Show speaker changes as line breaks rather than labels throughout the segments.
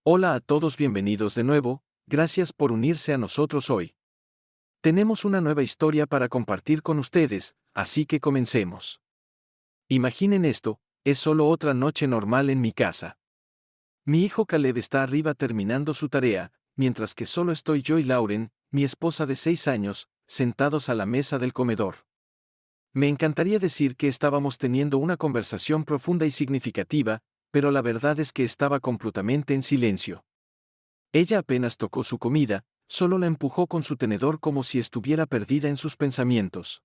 Hola a todos, bienvenidos de nuevo, gracias por unirse a nosotros hoy. Tenemos una nueva historia para compartir con ustedes, así que comencemos. Imaginen esto, es solo otra noche normal en mi casa. Mi hijo Caleb está arriba terminando su tarea, mientras que solo estoy yo y Lauren, mi esposa de 6 años, sentados a la mesa del comedor. Me encantaría decir que estábamos teniendo una conversación profunda y significativa, pero la verdad es que estaba completamente en silencio. Ella apenas tocó su comida, solo la empujó con su tenedor como si estuviera perdida en sus pensamientos.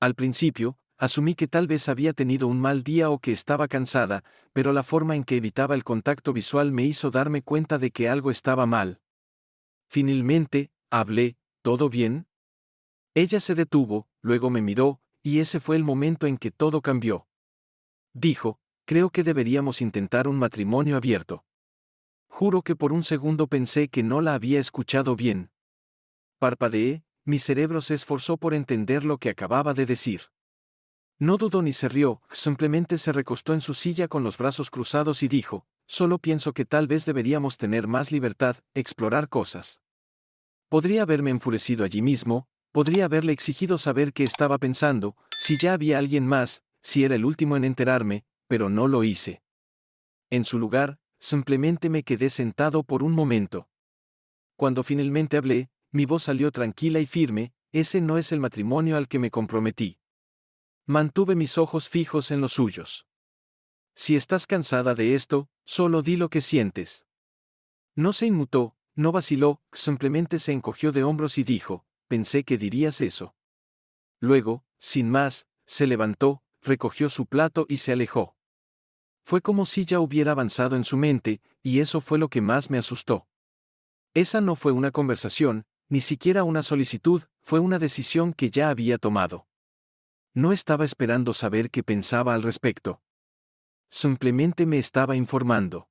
Al principio, asumí que tal vez había tenido un mal día o que estaba cansada, pero la forma en que evitaba el contacto visual me hizo darme cuenta de que algo estaba mal. Finalmente, hablé, ¿todo bien? Ella se detuvo, luego me miró, y ese fue el momento en que todo cambió. Dijo, creo que deberíamos intentar un matrimonio abierto. Juro que por un segundo pensé que no la había escuchado bien. Parpadeé, mi cerebro se esforzó por entender lo que acababa de decir. No dudó ni se rió, simplemente se recostó en su silla con los brazos cruzados y dijo, solo pienso que tal vez deberíamos tener más libertad, explorar cosas. Podría haberme enfurecido allí mismo, podría haberle exigido saber qué estaba pensando, si ya había alguien más, si era el último en enterarme, pero no lo hice. En su lugar, simplemente me quedé sentado por un momento. Cuando finalmente hablé, mi voz salió tranquila y firme, ese no es el matrimonio al que me comprometí. Mantuve mis ojos fijos en los suyos. Si estás cansada de esto, solo di lo que sientes. No se inmutó, no vaciló, simplemente se encogió de hombros y dijo, pensé que dirías eso. Luego, sin más, se levantó, recogió su plato y se alejó. Fue como si ya hubiera avanzado en su mente, y eso fue lo que más me asustó. Esa no fue una conversación, ni siquiera una solicitud, fue una decisión que ya había tomado. No estaba esperando saber qué pensaba al respecto. Simplemente me estaba informando.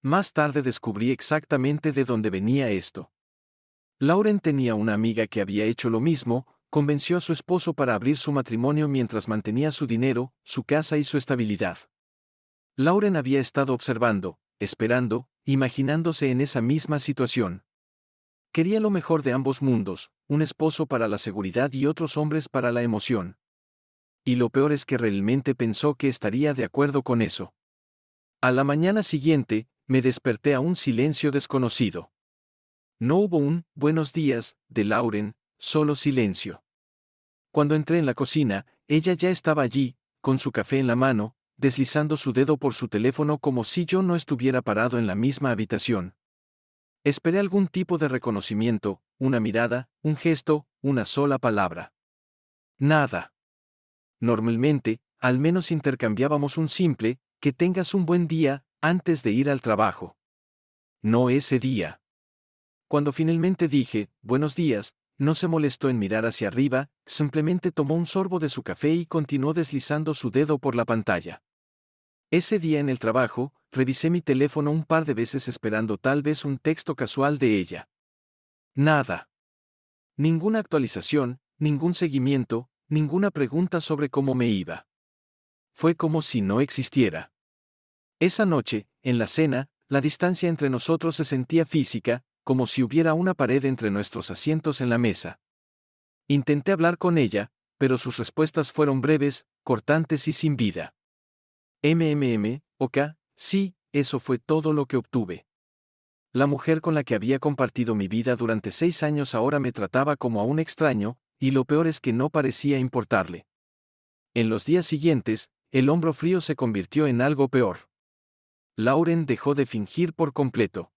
Más tarde descubrí exactamente de dónde venía esto. Lauren tenía una amiga que había hecho lo mismo, convenció a su esposo para abrir su matrimonio mientras mantenía su dinero, su casa y su estabilidad. Lauren había estado observando, esperando, imaginándose en esa misma situación. Quería lo mejor de ambos mundos, un esposo para la seguridad y otros hombres para la emoción. Y lo peor es que realmente pensó que estaría de acuerdo con eso. A la mañana siguiente, me desperté a un silencio desconocido. No hubo un buenos días de Lauren, solo silencio. Cuando entré en la cocina, ella ya estaba allí, con su café en la mano, deslizando su dedo por su teléfono como si yo no estuviera parado en la misma habitación. Esperé algún tipo de reconocimiento, una mirada, un gesto, una sola palabra. Nada. Normalmente, al menos intercambiábamos un simple, que tengas un buen día, antes de ir al trabajo. No ese día. Cuando finalmente dije, buenos días, no se molestó en mirar hacia arriba, simplemente tomó un sorbo de su café y continuó deslizando su dedo por la pantalla. Ese día en el trabajo, revisé mi teléfono un par de veces esperando tal vez un texto casual de ella. Nada. Ninguna actualización, ningún seguimiento, ninguna pregunta sobre cómo me iba. Fue como si no existiera. Esa noche, en la cena, la distancia entre nosotros se sentía física, como si hubiera una pared entre nuestros asientos en la mesa. Intenté hablar con ella, pero sus respuestas fueron breves, cortantes y sin vida. OK, sí, eso fue todo lo que obtuve. La mujer con la que había compartido mi vida durante 6 años ahora me trataba como a un extraño, y lo peor es que no parecía importarle. En los días siguientes, el hombro frío se convirtió en algo peor. Lauren dejó de fingir por completo.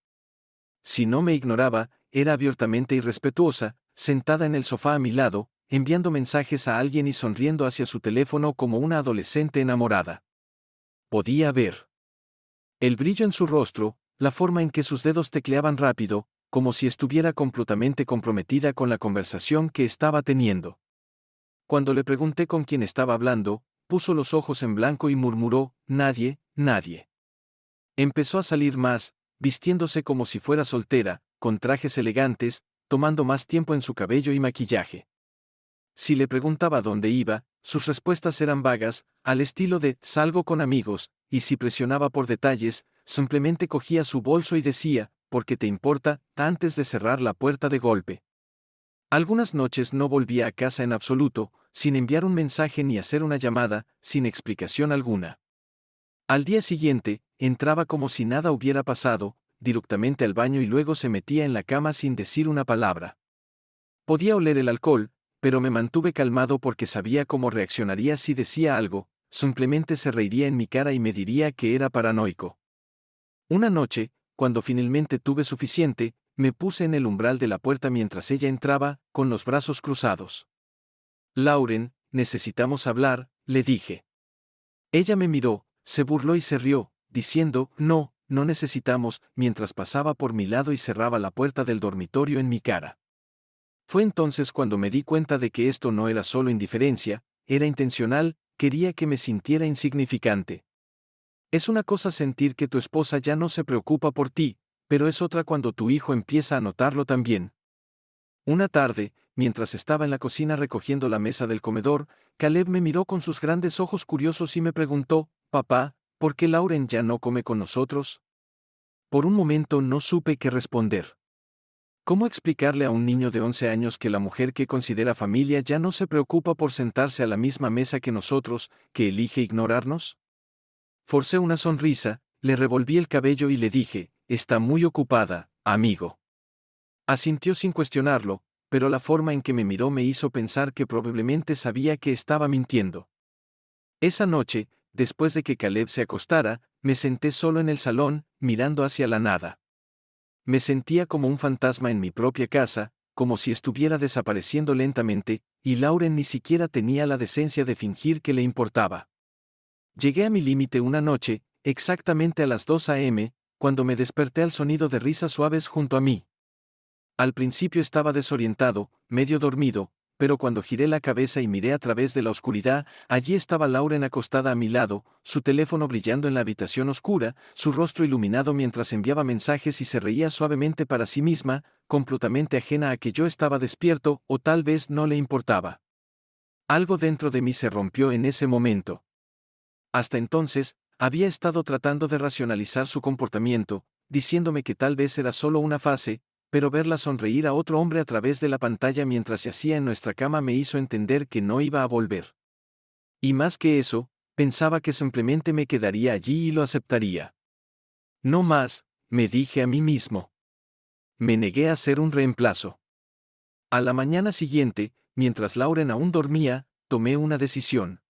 Si no me ignoraba, era abiertamente irrespetuosa, sentada en el sofá a mi lado, enviando mensajes a alguien y sonriendo hacia su teléfono como una adolescente enamorada. Podía ver el brillo en su rostro, la forma en que sus dedos tecleaban rápido, como si estuviera completamente comprometida con la conversación que estaba teniendo. Cuando le pregunté con quién estaba hablando, puso los ojos en blanco y murmuró, nadie, nadie. Empezó a salir más, vistiéndose como si fuera soltera, con trajes elegantes, tomando más tiempo en su cabello y maquillaje. Si le preguntaba dónde iba, sus respuestas eran vagas, al estilo de salgo con amigos, y si presionaba por detalles, simplemente cogía su bolso y decía, ¿por qué te importa?, antes de cerrar la puerta de golpe. Algunas noches no volvía a casa en absoluto, sin enviar un mensaje ni hacer una llamada, sin explicación alguna. Al día siguiente, entraba como si nada hubiera pasado, directamente al baño y luego se metía en la cama sin decir una palabra. Podía oler el alcohol, pero me mantuve calmado porque sabía cómo reaccionaría si decía algo, simplemente se reiría en mi cara y me diría que era paranoico. Una noche, cuando finalmente tuve suficiente, me puse en el umbral de la puerta mientras ella entraba, con los brazos cruzados. Lauren, necesitamos hablar, le dije. Ella me miró, se burló y se rió, diciendo, no, no necesitamos, mientras pasaba por mi lado y cerraba la puerta del dormitorio en mi cara. Fue entonces cuando me di cuenta de que esto no era solo indiferencia, era intencional, quería que me sintiera insignificante. Es una cosa sentir que tu esposa ya no se preocupa por ti, pero es otra cuando tu hijo empieza a notarlo también. Una tarde, mientras estaba en la cocina recogiendo la mesa del comedor, Caleb me miró con sus grandes ojos curiosos y me preguntó, «Papá, ¿por qué Lauren ya no come con nosotros?» Por un momento no supe qué responder. ¿Cómo explicarle a un niño de 11 años que la mujer que considera familia ya no se preocupa por sentarse a la misma mesa que nosotros, que elige ignorarnos? Forcé una sonrisa, le revolví el cabello y le dije, «Está muy ocupada, amigo». Asintió sin cuestionarlo, pero la forma en que me miró me hizo pensar que probablemente sabía que estaba mintiendo. Esa noche, después de que Caleb se acostara, me senté solo en el salón, mirando hacia la nada. Me sentía como un fantasma en mi propia casa, como si estuviera desapareciendo lentamente, y Lauren ni siquiera tenía la decencia de fingir que le importaba. Llegué a mi límite una noche, exactamente a las 2 a.m., cuando me desperté al sonido de risas suaves junto a mí. Al principio estaba desorientado, medio dormido, pero cuando giré la cabeza y miré a través de la oscuridad, allí estaba Lauren acostada a mi lado, su teléfono brillando en la habitación oscura, su rostro iluminado mientras enviaba mensajes y se reía suavemente para sí misma, completamente ajena a que yo estaba despierto o tal vez no le importaba. Algo dentro de mí se rompió en ese momento. Hasta entonces, había estado tratando de racionalizar su comportamiento, diciéndome que tal vez era solo una fase, pero verla sonreír a otro hombre a través de la pantalla mientras yacía en nuestra cama me hizo entender que no iba a volver. Y más que eso, pensaba que simplemente me quedaría allí y lo aceptaría. No más, me dije a mí mismo. Me negué a ser un reemplazo. A la mañana siguiente, mientras Lauren aún dormía, tomé una decisión.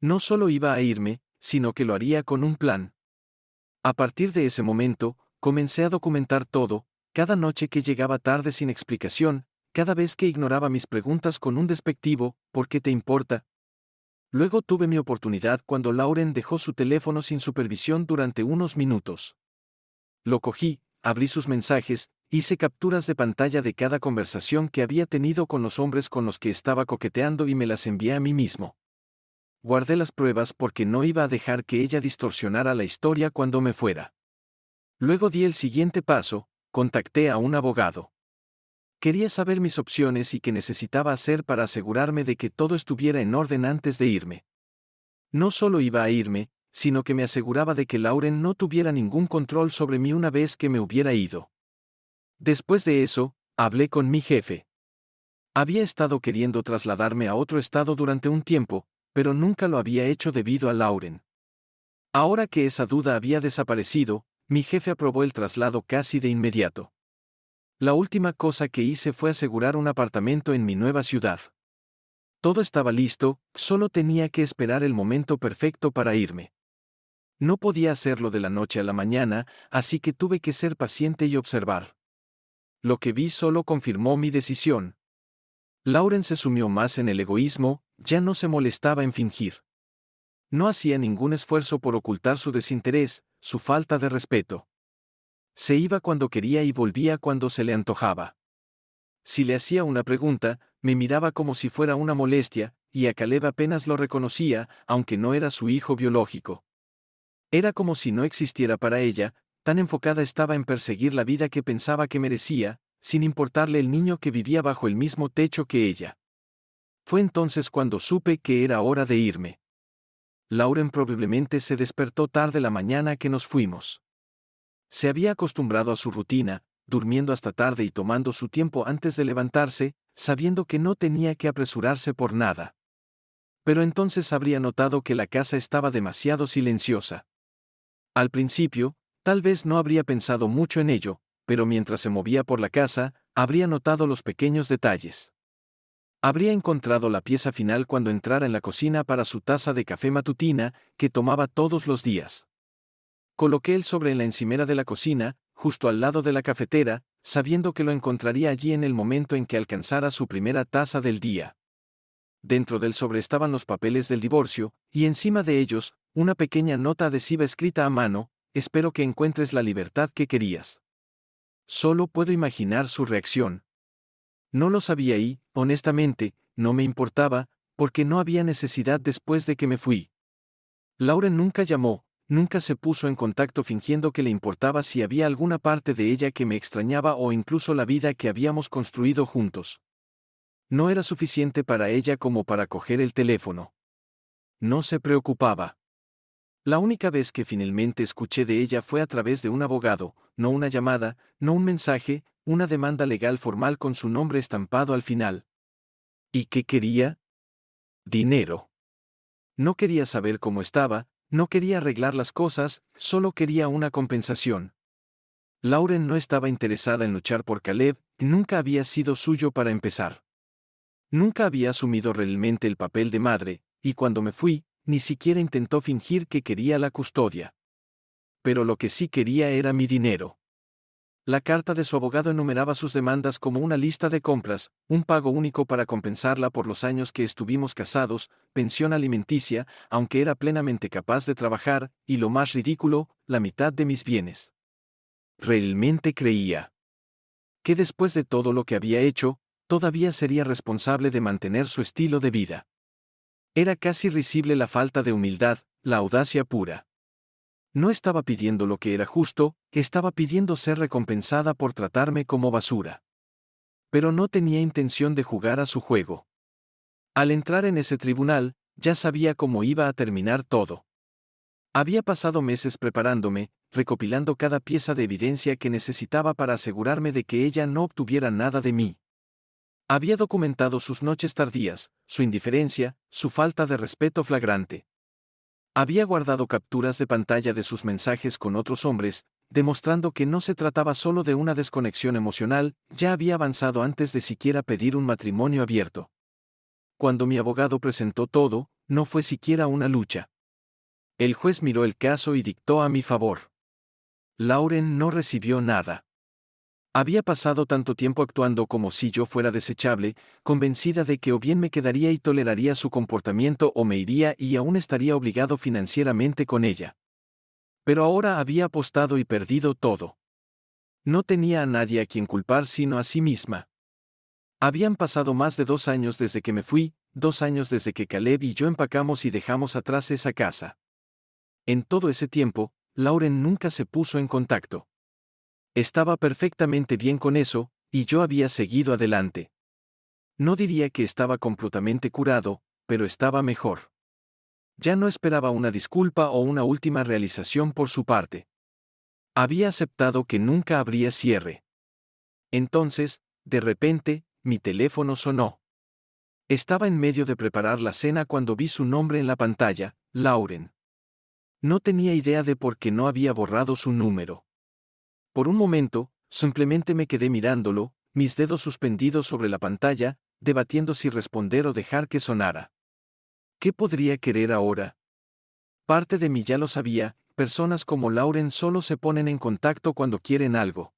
No solo iba a irme, sino que lo haría con un plan. A partir de ese momento, comencé a documentar todo, cada noche que llegaba tarde sin explicación, cada vez que ignoraba mis preguntas con un despectivo, ¿por qué te importa? Luego tuve mi oportunidad cuando Lauren dejó su teléfono sin supervisión durante unos minutos. Lo cogí, abrí sus mensajes, hice capturas de pantalla de cada conversación que había tenido con los hombres con los que estaba coqueteando y me las envié a mí mismo. Guardé las pruebas porque no iba a dejar que ella distorsionara la historia cuando me fuera. Luego di el siguiente paso, contacté a un abogado. Quería saber mis opciones y qué necesitaba hacer para asegurarme de que todo estuviera en orden antes de irme. No solo iba a irme, sino que me aseguraba de que Lauren no tuviera ningún control sobre mí una vez que me hubiera ido. Después de eso, hablé con mi jefe. Había estado queriendo trasladarme a otro estado durante un tiempo, pero nunca lo había hecho debido a Lauren. Ahora que esa duda había desaparecido, mi jefe aprobó el traslado casi de inmediato. La última cosa que hice fue asegurar un apartamento en mi nueva ciudad. Todo estaba listo, solo tenía que esperar el momento perfecto para irme. No podía hacerlo de la noche a la mañana, así que tuve que ser paciente y observar. Lo que vi solo confirmó mi decisión. Lauren se sumió más en el egoísmo, ya no se molestaba en fingir. No hacía ningún esfuerzo por ocultar su desinterés, su falta de respeto. Se iba cuando quería y volvía cuando se le antojaba. Si le hacía una pregunta, me miraba como si fuera una molestia, y a Caleb apenas lo reconocía, aunque no era su hijo biológico. Era como si no existiera para ella, tan enfocada estaba en perseguir la vida que pensaba que merecía, sin importarle el niño que vivía bajo el mismo techo que ella. Fue entonces cuando supe que era hora de irme. Lauren probablemente se despertó tarde la mañana que nos fuimos. Se había acostumbrado a su rutina, durmiendo hasta tarde y tomando su tiempo antes de levantarse, sabiendo que no tenía que apresurarse por nada. Pero entonces habría notado que la casa estaba demasiado silenciosa. Al principio, tal vez no habría pensado mucho en ello, pero mientras se movía por la casa, habría notado los pequeños detalles. Habría encontrado la pieza final cuando entrara en la cocina para su taza de café matutina, que tomaba todos los días. Coloqué el sobre en la encimera de la cocina, justo al lado de la cafetera, sabiendo que lo encontraría allí en el momento en que alcanzara su primera taza del día. Dentro del sobre estaban los papeles del divorcio, y encima de ellos, una pequeña nota adhesiva escrita a mano: espero que encuentres la libertad que querías. Solo puedo imaginar su reacción. No lo sabía y, honestamente, no me importaba, porque no había necesidad después de que me fui. Lauren nunca llamó, nunca se puso en contacto fingiendo que le importaba si había alguna parte de ella que me extrañaba o incluso la vida que habíamos construido juntos. No era suficiente para ella como para coger el teléfono. No se preocupaba. La única vez que finalmente escuché de ella fue a través de un abogado, no una llamada, no un mensaje, una demanda legal formal con su nombre estampado al final. ¿Y qué quería? Dinero. No quería saber cómo estaba, no quería arreglar las cosas, solo quería una compensación. Lauren no estaba interesada en luchar por Caleb, nunca había sido suyo para empezar. Nunca había asumido realmente el papel de madre, y cuando me fui, ni siquiera intentó fingir que quería la custodia. Pero lo que sí quería era mi dinero. La carta de su abogado enumeraba sus demandas como una lista de compras: un pago único para compensarla por los años que estuvimos casados, pensión alimenticia, aunque era plenamente capaz de trabajar, y lo más ridículo, la mitad de mis bienes. Realmente creía que después de todo lo que había hecho, todavía sería responsable de mantener su estilo de vida. Era casi risible la falta de humildad, la audacia pura. No estaba pidiendo lo que era justo, estaba pidiendo ser recompensada por tratarme como basura. Pero no tenía intención de jugar a su juego. Al entrar en ese tribunal, ya sabía cómo iba a terminar todo. Había pasado meses preparándome, recopilando cada pieza de evidencia que necesitaba para asegurarme de que ella no obtuviera nada de mí. Había documentado sus noches tardías, su indiferencia, su falta de respeto flagrante. Había guardado capturas de pantalla de sus mensajes con otros hombres, demostrando que no se trataba solo de una desconexión emocional. Ya había avanzado antes de siquiera pedir un matrimonio abierto. Cuando mi abogado presentó todo, no fue siquiera una lucha. El juez miró el caso y dictó a mi favor. Lauren no recibió nada. Había pasado tanto tiempo actuando como si yo fuera desechable, convencida de que o bien me quedaría y toleraría su comportamiento o me iría y aún estaría obligado financieramente con ella. Pero ahora había apostado y perdido todo. No tenía a nadie a quien culpar sino a sí misma. Habían pasado más de 2 años desde que me fui, 2 años desde que Caleb y yo empacamos y dejamos atrás esa casa. En todo ese tiempo, Lauren nunca se puso en contacto. Estaba perfectamente bien con eso, y yo había seguido adelante. No diría que estaba completamente curado, pero estaba mejor. Ya no esperaba una disculpa o una última realización por su parte. Había aceptado que nunca habría cierre. Entonces, de repente, mi teléfono sonó. Estaba en medio de preparar la cena cuando vi su nombre en la pantalla: Lauren. No tenía idea de por qué no había borrado su número. Por un momento, simplemente me quedé mirándolo, mis dedos suspendidos sobre la pantalla, debatiendo si responder o dejar que sonara. ¿Qué podría querer ahora? Parte de mí ya lo sabía: personas como Lauren solo se ponen en contacto cuando quieren algo.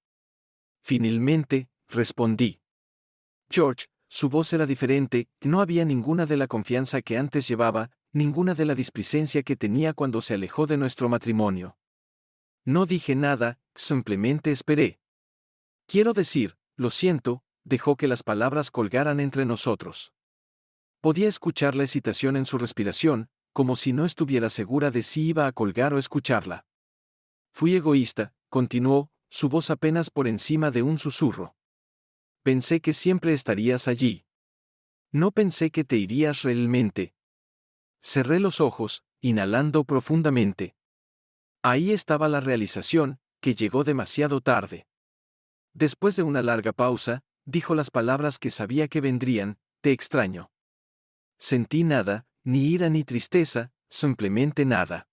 Finalmente, respondí. George, su voz era diferente, no había ninguna de la confianza que antes llevaba, ninguna de la displicencia que tenía cuando se alejó de nuestro matrimonio. No dije nada, simplemente esperé. Quiero decir, lo siento, dejó que las palabras colgaran entre nosotros. Podía escuchar la hesitación en su respiración, como si no estuviera segura de si iba a colgar o escucharla. Fui egoísta, continuó, su voz apenas por encima de un susurro. Pensé que siempre estarías allí. No pensé que te irías realmente. Cerré los ojos, inhalando profundamente. Ahí estaba la realización: que llegó demasiado tarde. Después de una larga pausa, dijo las palabras que sabía que vendrían: te extraño. Sentí nada, ni ira ni tristeza, simplemente nada.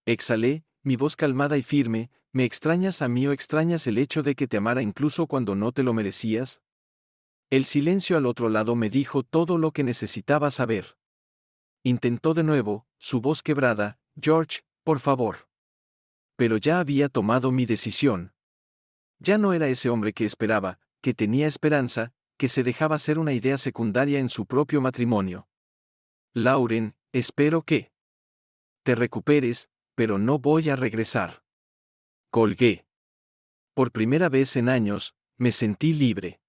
Exhalé, mi voz calmada y firme: ¿me extrañas a mí o extrañas el hecho de que te amara incluso cuando no te lo merecías? El silencio al otro lado me dijo todo lo que necesitaba saber. Intentó de nuevo, su voz quebrada: George, por favor. Pero ya había tomado mi decisión. Ya no era ese hombre que esperaba, que tenía esperanza, que se dejaba ser una idea secundaria en su propio matrimonio. Lauren, espero que te recuperes, pero no voy a regresar. Colgué. Por primera vez en años, me sentí libre.